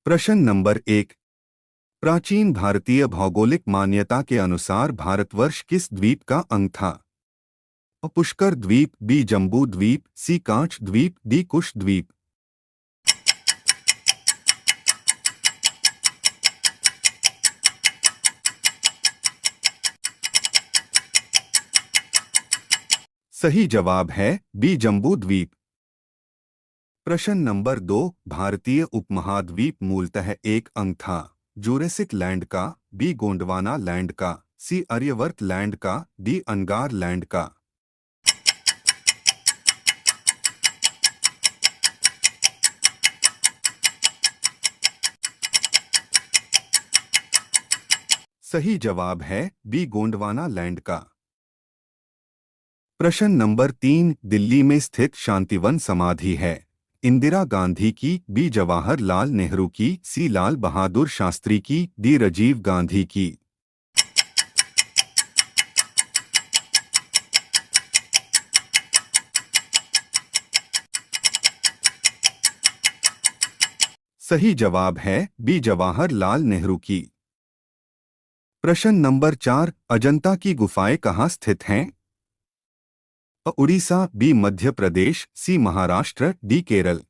प्रश्न नंबर 1। प्राचीन भारतीय भौगोलिक मान्यता के अनुसार भारतवर्ष किस द्वीप का अंग था? अ पुष्कर द्वीप, बी जम्बू द्वीप, सी कांच द्वीप, डी कुश द्वीप। सही जवाब है बी जम्बू द्वीप। प्रश्न नंबर 2। भारतीय उपमहाद्वीप मूलतः एक अंग था। जूरेसिक लैंड का, बी गोंडवाना लैंड का, सी आर्यवर्त लैंड का, डी अंगार लैंड का। सही जवाब है बी गोंडवाना लैंड का। प्रश्न नंबर 3। दिल्ली में स्थित शांतिवन समाधि है। इंदिरा गांधी की, बी जवाहरलाल नेहरू की, सी लाल बहादुर शास्त्री की, डी राजीव गांधी की। सही जवाब है बी जवाहरलाल नेहरू की। प्रश्न नंबर 4। अजंता की गुफाएं कहाँ स्थित हैं? अ उड़ीसा, बी मध्य प्रदेश, सी महाराष्ट्र, डी केरल।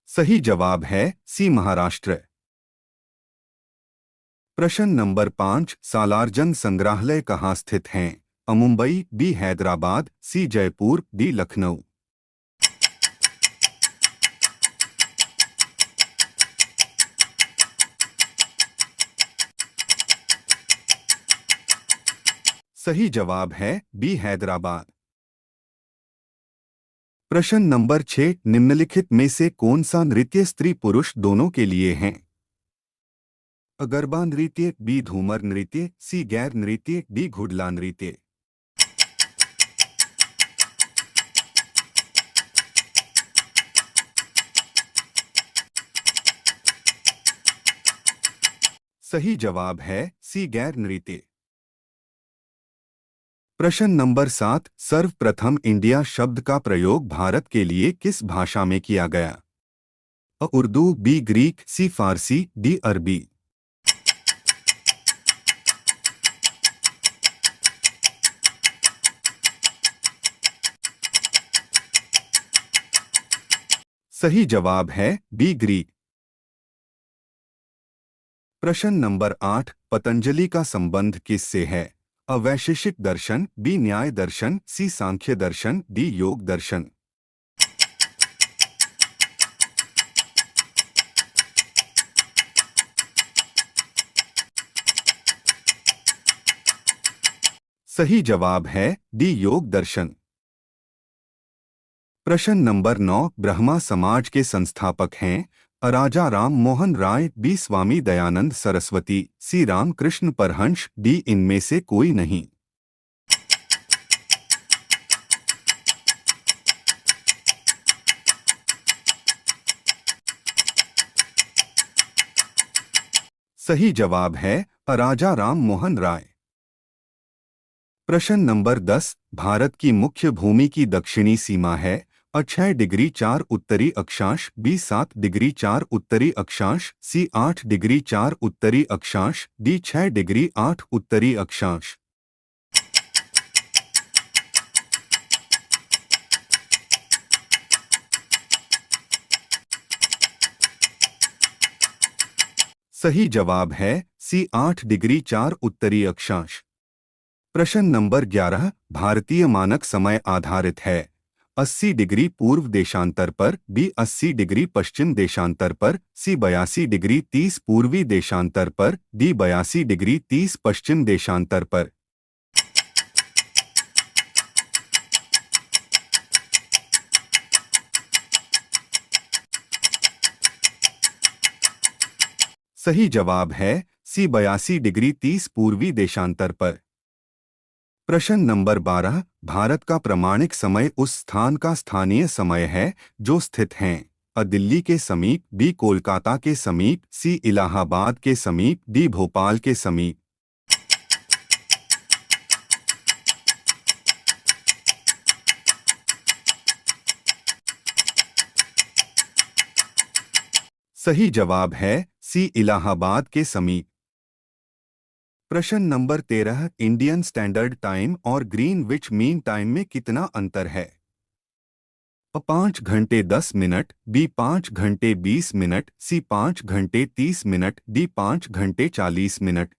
सही जवाब है सी महाराष्ट्र। प्रश्न नंबर 5। सालारजंग संग्रहालय कहाँ स्थित हैं? अ मुंबई, बी हैदराबाद, सी जयपुर, डी लखनऊ। सही जवाब है बी हैदराबाद। प्रश्न नंबर 6। निम्नलिखित में से कौन सा नृत्य स्त्री पुरुष दोनों के लिए है? अ गरबा नृत्य, बी धूमर नृत्य, सी गैर नृत्य, डी घुड़ला नृत्य। सही जवाब है सी गैर नृत्य। प्रश्न नंबर 7। सर्वप्रथम इंडिया शब्द का प्रयोग भारत के लिए किस भाषा में किया गया? अ उर्दू, बी ग्रीक, सी फारसी, डी अरबी। सही जवाब है बी ग्रीक। प्रश्न नंबर 8। पतंजलि का संबंध किससे है? अ वैशेषिक दर्शन, बी न्याय दर्शन, सी सांख्य दर्शन, डी योग दर्शन। सही जवाब है डी योग दर्शन। प्रश्न नंबर 9। ब्रह्मा समाज के संस्थापक हैं? अ राजा राम मोहन राय, बी स्वामी दयानंद सरस्वती, सी रामकृष्ण परमहंस, डी इनमें से कोई नहीं। सही जवाब है अ राजा राम मोहन राय। प्रश्न नंबर 10। भारत की मुख्य भूमि की दक्षिणी सीमा है? अ 6 डिग्री 4 उत्तरी अक्षांश, बी 7 डिग्री 4 उत्तरी अक्षांश, सी 8 डिग्री 4 उत्तरी अक्षांश, डी 6 डिग्री 8 उत्तरी अक्षांश। सही जवाब है सी 8 डिग्री 4 उत्तरी अक्षांश। प्रश्न नंबर 11। भारतीय मानक समय आधारित है? 80 डिग्री पूर्व देशांतर पर, बी 80 डिग्री पश्चिम देशांतर पर, सी 82 डिग्री 30 पूर्वी देशांतर पर, डी 82 डिग्री 30 पश्चिम देशांतर पर। सही जवाब है सी 82 डिग्री 30 पूर्वी देशांतर पर। प्रश्न नंबर 12। भारत का प्रमाणिक समय उस स्थान का स्थानीय समय है जो स्थित हैं? अ दिल्ली के समीप, बी कोलकाता के समीप, सी इलाहाबाद के समीप, डी भोपाल के समीप। सही जवाब है सी इलाहाबाद के समीप। प्रश्न नंबर 13, इंडियन स्टैंडर्ड टाइम और ग्रीनविच मीन टाइम में कितना अंतर है? अ 5 घंटे 10 मिनट, बी 5 घंटे 20 मिनट, सी 5 घंटे 30 मिनट, डी 5 घंटे 40 मिनट।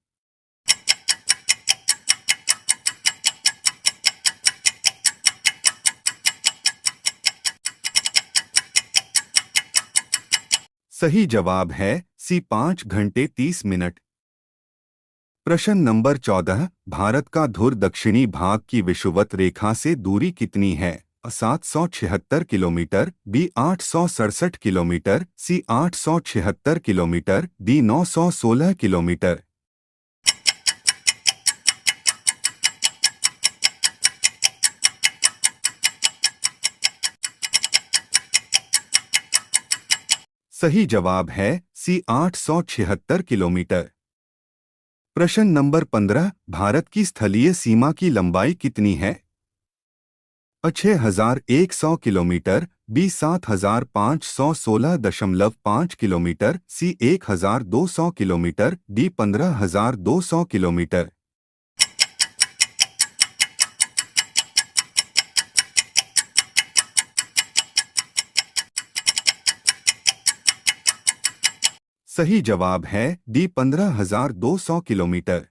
सही जवाब है सी 5 घंटे 30 मिनट। प्रश्न नंबर 14, भारत का ध्रुव दक्षिणी भाग की विषुवत रेखा से दूरी कितनी है? अ 776 किलोमीटर, बी 867 किलोमीटर, सी 876 किलोमीटर, डी 916 किलोमीटर। सही जवाब है सी 876 किलोमीटर। प्रश्न नंबर 15, भारत की स्थलीय सीमा की लंबाई कितनी है? अ 6100 किलोमीटर, बी 7516.5 किलोमीटर, सी 1200 किलोमीटर, डी 15200 किलोमीटर। सही जवाब है डी 15200 किलोमीटर।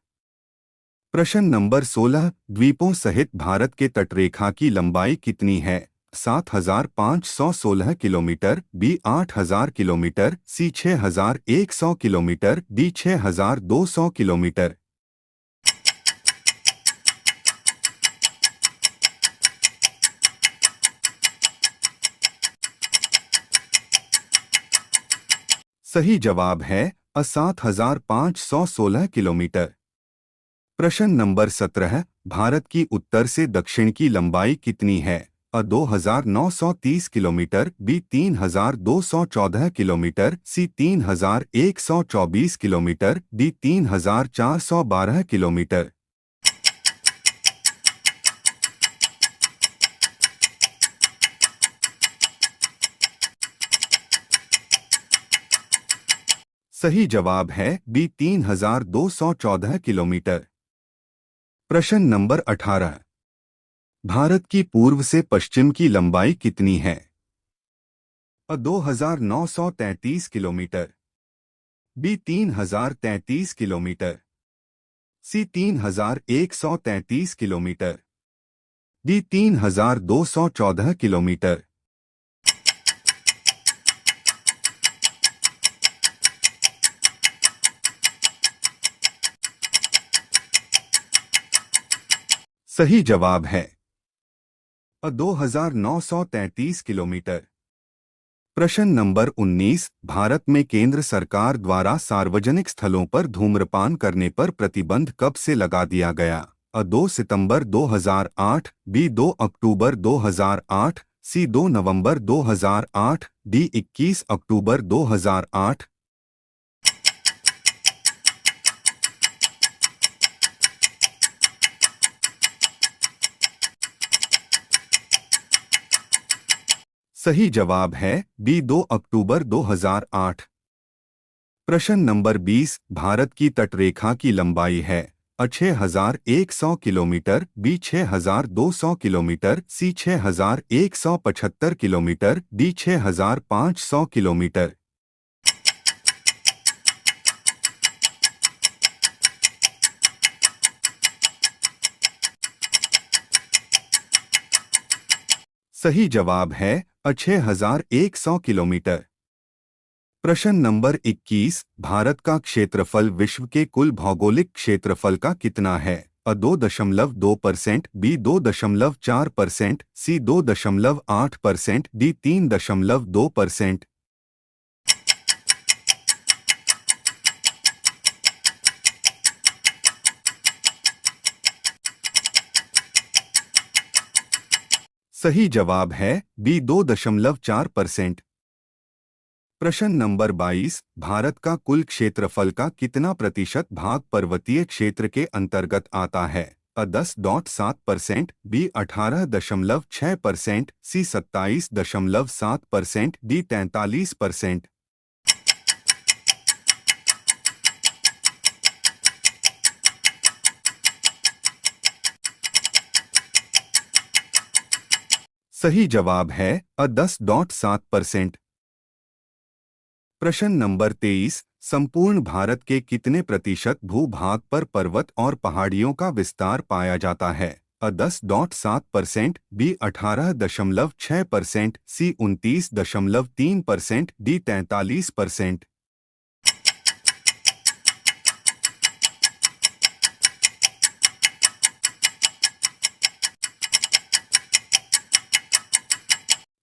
प्रश्न नंबर 16, द्वीपों सहित भारत के तटरेखा की लंबाई कितनी है? 7516 किलोमीटर, बी 8000 किलोमीटर, सी 6100 किलोमीटर, डी 6200 किलोमीटर। सही जवाब है अ 7516 किलोमीटर। प्रश्न नंबर 17, भारत की उत्तर से दक्षिण की लंबाई कितनी है? अ 2930 किलोमीटर, बी 3214 किलोमीटर, सी 3124 किलोमीटर, डी 3412 किलोमीटर। सही जवाब है बी 3214 किलोमीटर। प्रश्न नंबर 18, भारत की पूर्व से पश्चिम की लंबाई कितनी है? अ 2933 किलोमीटर, बी 3033 किलोमीटर, सी 3133 किलोमीटर, डी 3214 किलोमीटर। सही जवाब है अ 2933 किलोमीटर। प्रश्न नंबर 19, भारत में केंद्र सरकार द्वारा सार्वजनिक स्थलों पर धूम्रपान करने पर प्रतिबंध कब से लगा दिया गया? अ 2 सितंबर 2008, बी 2 अक्टूबर 2008, सी 2 नवंबर 2008, डी 21 अक्टूबर 2008। सही जवाब है बी 2 अक्टूबर 2008। प्रश्न नंबर 20, भारत की तटरेखा की लंबाई है? अ 6100 किलोमीटर, बी 6200 किलोमीटर, सी 6175 किलोमीटर, डी 6500 किलोमीटर। सही जवाब है अ 6100 किलोमीटर। प्रश्न नंबर 21, भारत का क्षेत्रफल विश्व के कुल भौगोलिक क्षेत्रफल का कितना है? अ 2.2%, बी 2.4%, सी 2.8%, डी 3.2%। सही जवाब है बी 2.4%। प्रश्न नंबर 22, भारत का कुल क्षेत्रफल का कितना प्रतिशत भाग पर्वतीय क्षेत्र के अंतर्गत आता है? अ 10.7%, बी 18.6%, सी 27.7%, डी 43%। सही जवाब है 10.7%। प्रश्न नंबर 23, संपूर्ण भारत के कितने प्रतिशत भूभाग पर पर्वत और पहाड़ियों का विस्तार पाया जाता है? 10.7%, बी 18.6%, सी 29.3%, डी 43%।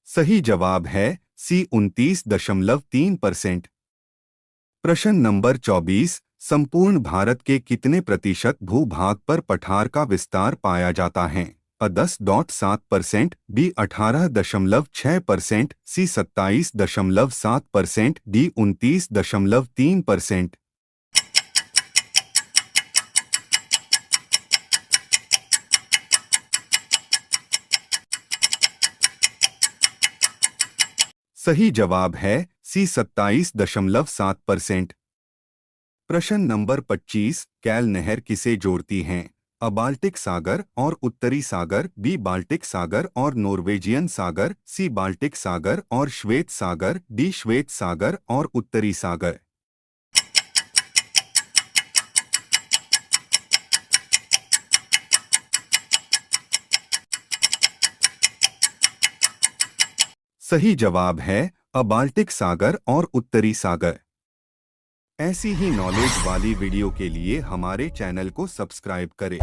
सही जवाब है सी 29.3%। प्रश्न नंबर 24, संपूर्ण भारत के कितने प्रतिशत भूभाग पर पठार का विस्तार पाया जाता है? 10.7%, बी 18.6%, सी 27.7%, डी 29.3%। सही जवाब है सी 27.7%। प्रश्न नंबर 25, कैल नहर किसे जोड़ती हैं? अ बाल्टिक सागर और उत्तरी सागर, बी बाल्टिक सागर और नॉर्वेजियन सागर, सी बाल्टिक सागर और श्वेत सागर, डी श्वेत सागर और उत्तरी सागर। सही जवाब है अ बाल्टिक सागर और उत्तरी सागर। ऐसी ही नॉलेज वाली वीडियो के लिए हमारे चैनल को सब्सक्राइब करें।